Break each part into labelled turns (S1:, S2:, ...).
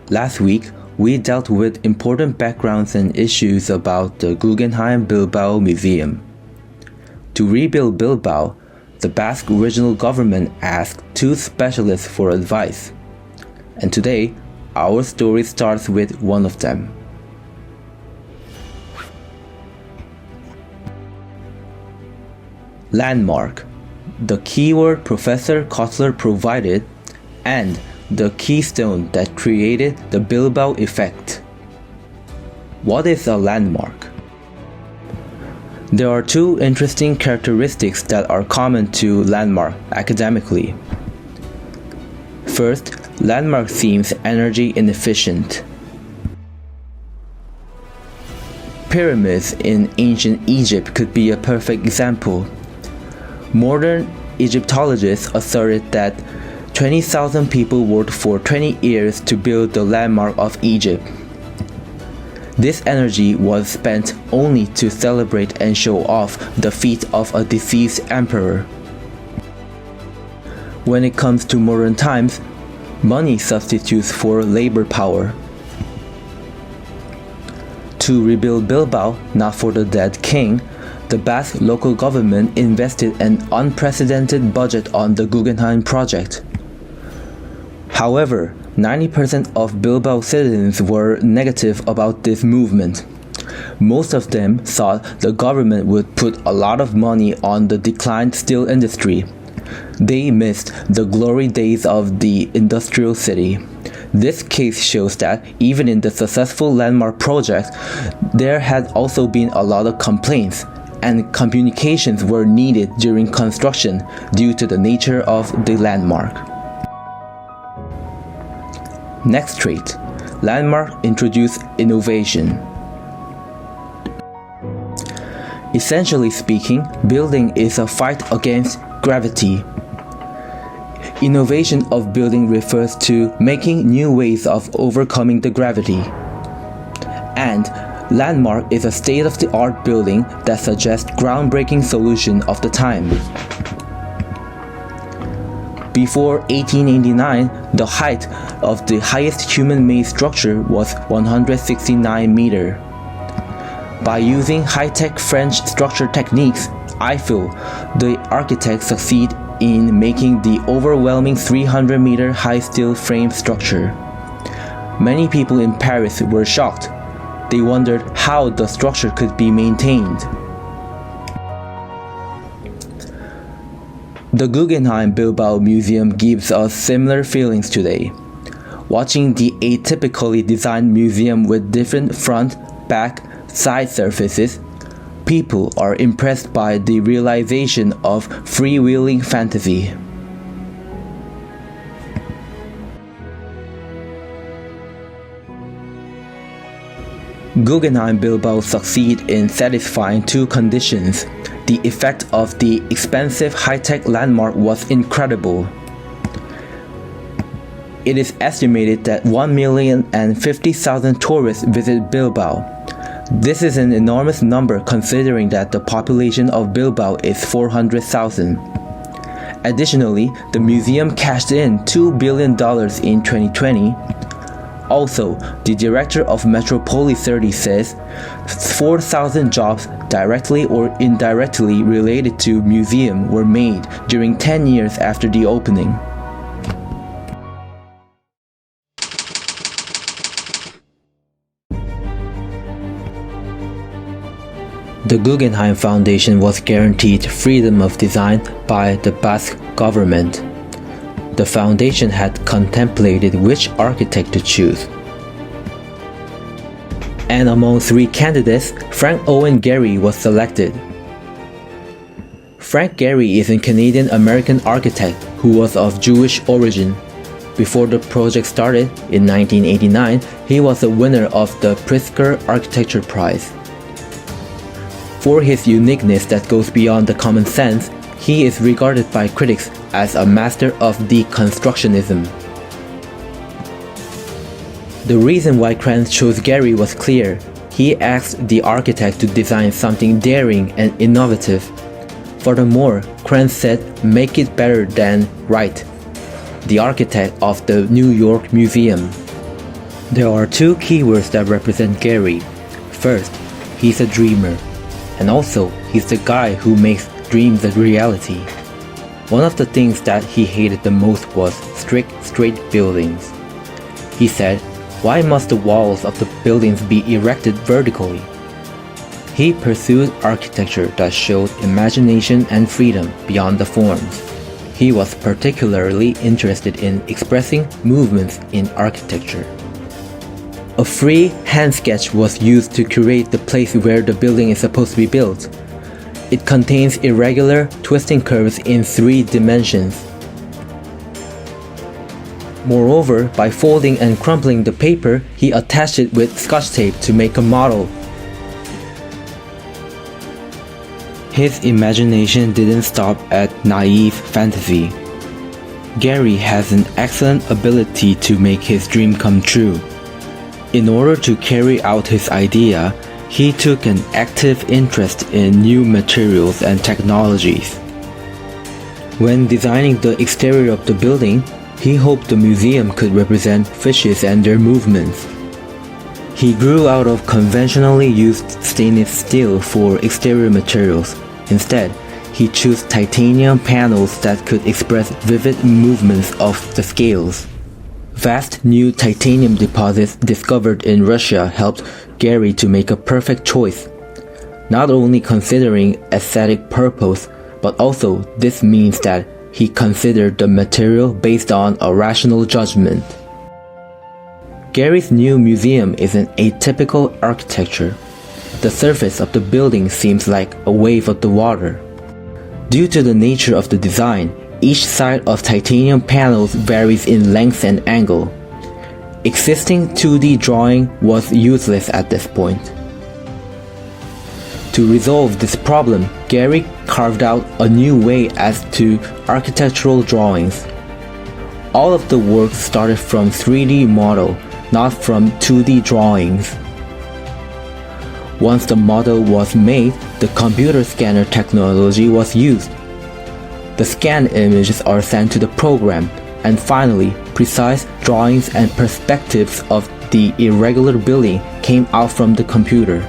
S1: Last week, we dealt with important backgrounds and issues about the Guggenheim Bilbao Museum. To rebuild Bilbao, the Basque regional government asked two specialists for advice. And today, our story starts with one of them. Landmark, the keyword Professor Kotler provided, and the keystone that created the Bilbao effect. What is a landmark? There are two interesting characteristics that are common to landmark academically. First, landmark seems energy inefficient. Pyramids in ancient Egypt could be a perfect example. Modern Egyptologists asserted that 20,000 people worked for 20 years to build the landmark of Egypt. This energy was spent only to celebrate and show off the feat of a deceased emperor. When it comes to modern times, money substitutes for labor power. To rebuild Bilbao, not for the dead king, the Basque local government invested an unprecedented budget on the Guggenheim project. However, 90% of Bilbao citizens were negative about this movement. Most of them thought the government would put a lot of money on the declined steel industry. They missed the glory days of the industrial city. This case shows that even in the successful landmark project, there had also been a lot of complaints, and communications were needed during construction due to the nature of the landmark. Next trait, landmark introduce innovation. Essentially speaking, building is a fight against gravity. Innovation of building refers to making new ways of overcoming the gravity. And landmark is a state-of-the-art building that suggests groundbreaking solution of the time. Before 1889, the height of the highest human-made structure was 169 meters. By using high-tech French structure techniques, I feel the architects succeed in making the overwhelming 300-meter high steel frame structure. Many people in Paris were shocked. They wondered how the structure could be maintained. The Guggenheim Bilbao Museum gives us similar feelings today. Watching the atypically designed museum with different front, back, side surfaces, people are impressed by the realization of freewheeling fantasy. Guggenheim Bilbao succeed in satisfying two conditions. The effect of the expensive high-tech landmark was incredible. It is estimated that 1,050,000 tourists visit Bilbao. This is an enormous number considering that the population of Bilbao is 400,000. Additionally, the museum cashed in $2 billion in 2020. Also, the director of Metropolis 30 says 4,000 jobs directly or indirectly related to museum were made during 10 years after the opening. The Guggenheim Foundation was guaranteed freedom of design by the Basque government. The foundation had contemplated which architect to choose. And among three candidates, Frank Owen Gehry was selected. Frank Gehry is a Canadian-American architect who was of Jewish origin. Before the project started in 1989, he was a winner of the Pritzker Architecture Prize. For his uniqueness that goes beyond the common sense, he is regarded by critics as a master of deconstructionism. The reason why Kranz chose Gehry was clear. He asked the architect to design something daring and innovative. Furthermore, Kranz said, "Make it better than Wright, the architect of the New York Museum." There are two keywords that represent Gary. First, he's a dreamer, and also he's the guy who makes dreams a reality. One of the things that he hated the most was strict, straight buildings. He said, "Why must the walls of the buildings be erected vertically?" He pursued architecture that showed imagination and freedom beyond the forms. He was particularly interested in expressing movements in architecture. A free hand sketch was used to create the place where the building is supposed to be built. It contains irregular, twisting curves in 3 dimensions. Moreover, by folding and crumpling the paper, he attached it with Scotch tape to make a model. His imagination didn't stop at naive fantasy. Gary has an excellent ability to make his dream come true. In order to carry out his idea, he took an active interest in new materials and technologies. When designing the exterior of the building, he hoped the museum could represent fishes and their movements. He grew out of conventionally used stainless steel for exterior materials. Instead, he chose titanium panels that could express vivid movements of the scales. Vast new titanium deposits discovered in Russia helped Gary to make a perfect choice, not only considering aesthetic purpose, but also this means that he considered the material based on a rational judgment. Gary's new museum is an atypical architecture. The surface of the building seems like a wave of the water. Due to the nature of the design, each side of titanium panels varies in length and angle. Existing 2D drawing was useless at this point. To resolve this problem, Gary carved out a new way as to architectural drawings. All of the work started from 3D model, not from 2D drawings. Once the model was made, the computer scanner technology was used. The scanned images are sent to the program, and finally, precise drawings and perspectives of the irregular building came out from the computer.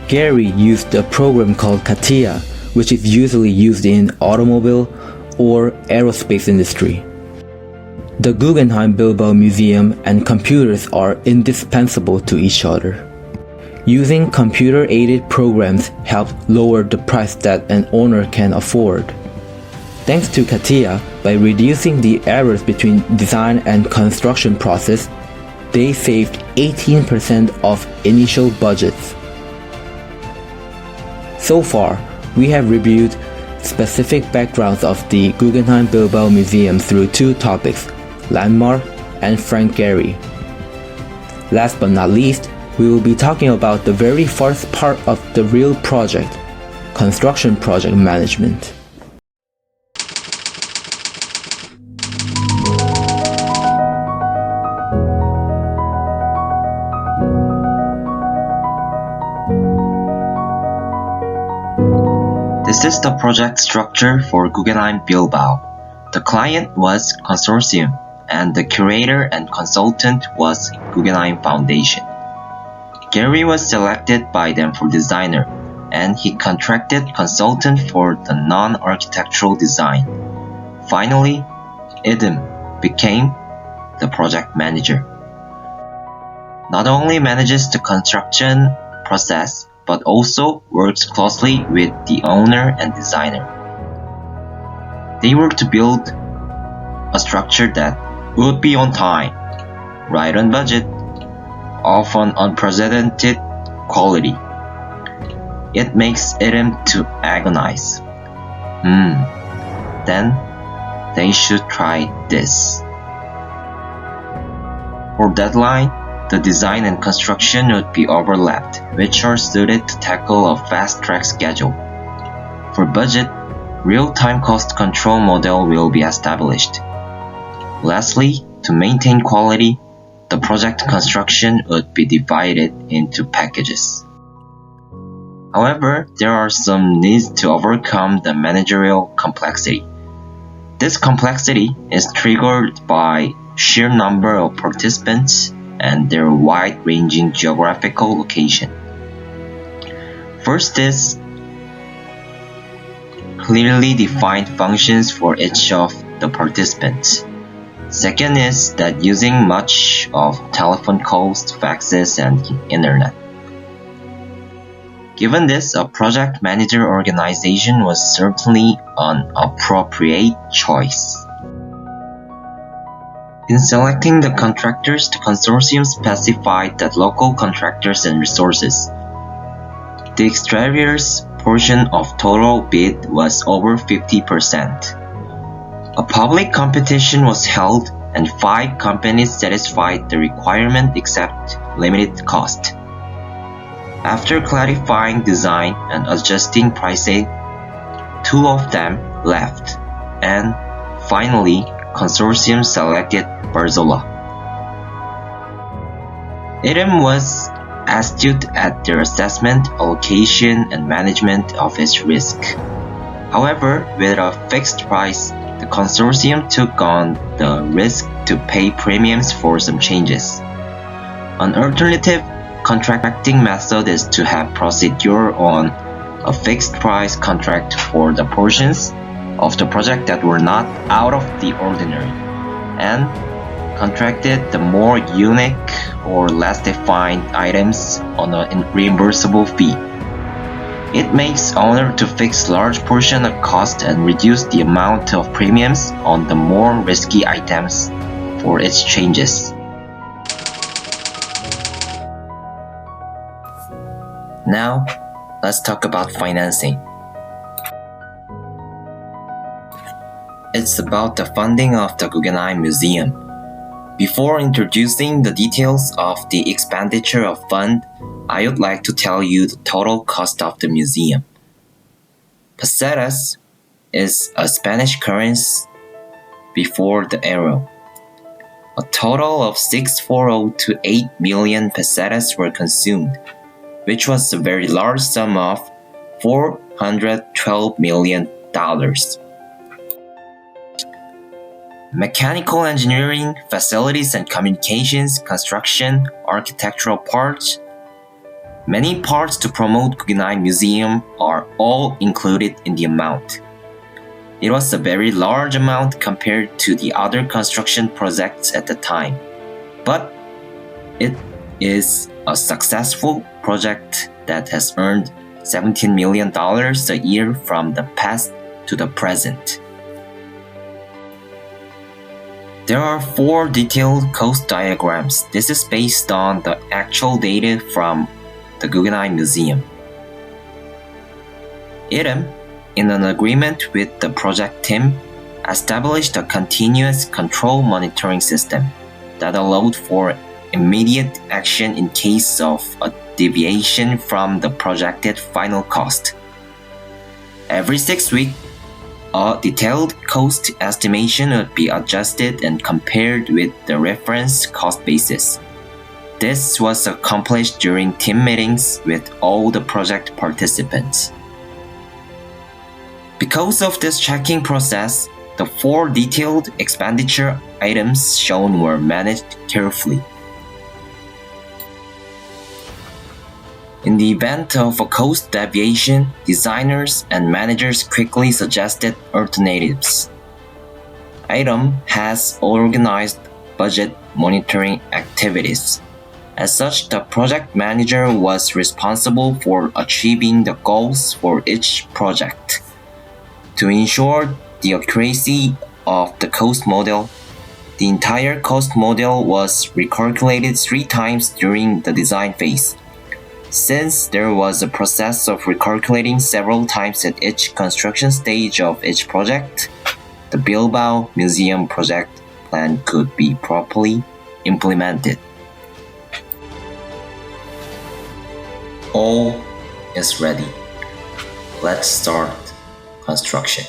S1: Gary used a program called CATIA, which is usually used in automobile or aerospace industry. The Guggenheim Bilbao Museum and computers are indispensable to each other. Using computer-aided programs helped lower the price that an owner can afford. Thanks to CATIA, by reducing the errors between design and construction process, they saved 18% of initial budgets. So far, we have reviewed specific backgrounds of the Guggenheim Bilbao Museum through 2 topics, landmark and Frank Gehry. Last but not least, we will be talking about the very first part of the real project, construction project management.
S2: This is the project structure for Guggenheim Bilbao. The client was Consortium, and the curator and consultant was Guggenheim Foundation. Gary was selected by them for designer, and he contracted consultant for the non-architectural design. Finally, Idem became the project manager. Not only manages the construction process, but also works closely with the owner and designer. They were to build a structure that would be on time, right on budget, of an unprecedented quality. It makes Idem to agonize. Then they should try this. For deadline, the design and construction would be overlapped, which are suited to tackle a fast-track schedule. For budget, real-time cost control model will be established. Lastly, to maintain quality, the project construction would be divided into packages. However, there are some needs to overcome the managerial complexity. This complexity is triggered by sheer number of participants, and their wide-ranging geographical location. First is clearly defined functions for each of the participants. Second is that using much of telephone calls, faxes, and internet. Given this, a project manager organization was certainly an appropriate choice. In selecting the contractors, the consortium specified that local contractors and resources. The exteriors portion of total bid was over 50%. A public competition was held and 5 companies satisfied the requirement except limited cost. After clarifying design and adjusting pricing, 2 of them left, and finally, consortium selected Barzola. ITEM was astute at their assessment, allocation, and management of its risk. However, with a fixed price, the consortium took on the risk to pay premiums for some changes. An alternative contracting method is to have procedure on a fixed price contract for the portions of the project that were not out of the ordinary, and contracted the more unique or less defined items on a reimbursable fee. It makes owner to fix large portion of cost and reduce the amount of premiums on the more risky items for its changes. Now, let's talk about financing. It's about the funding of the Guggenheim Museum. Before introducing the details of the expenditure of fund, I would like to tell you the total cost of the museum. Pesetas is a Spanish currency before the euro. A total of 640 to 8 million pesetas were consumed, which was a very large sum of $412 million. Mechanical engineering, facilities and communications, construction, architectural parts, many parts to promote Guggenheim Museum are all included in the amount. It was a very large amount compared to the other construction projects at the time, but it is a successful project that has earned $17 million a year from the past to the present. There are 4 detailed cost diagrams. This is based on the actual data from the Guggenheim Museum. ITEM, in an agreement with the project team, established a continuous control monitoring system that allowed for immediate action in case of a deviation from the projected final cost. Every 6 weeks, a detailed cost estimation would be adjusted and compared with the reference cost basis. This was accomplished during team meetings with all the project participants. Because of this checking process, the 4 detailed expenditure items shown were managed carefully. In the event of a cost deviation, designers and managers quickly suggested alternatives. ITEM has organized budget monitoring activities. As such, the project manager was responsible for achieving the goals for each project. To ensure the accuracy of the cost model, the entire cost model was recalculated 3 times during the design phase. Since there was a process of recalculating several times at each construction stage of each project, the Bilbao Museum project plan could be properly implemented. All is ready. Let's start construction.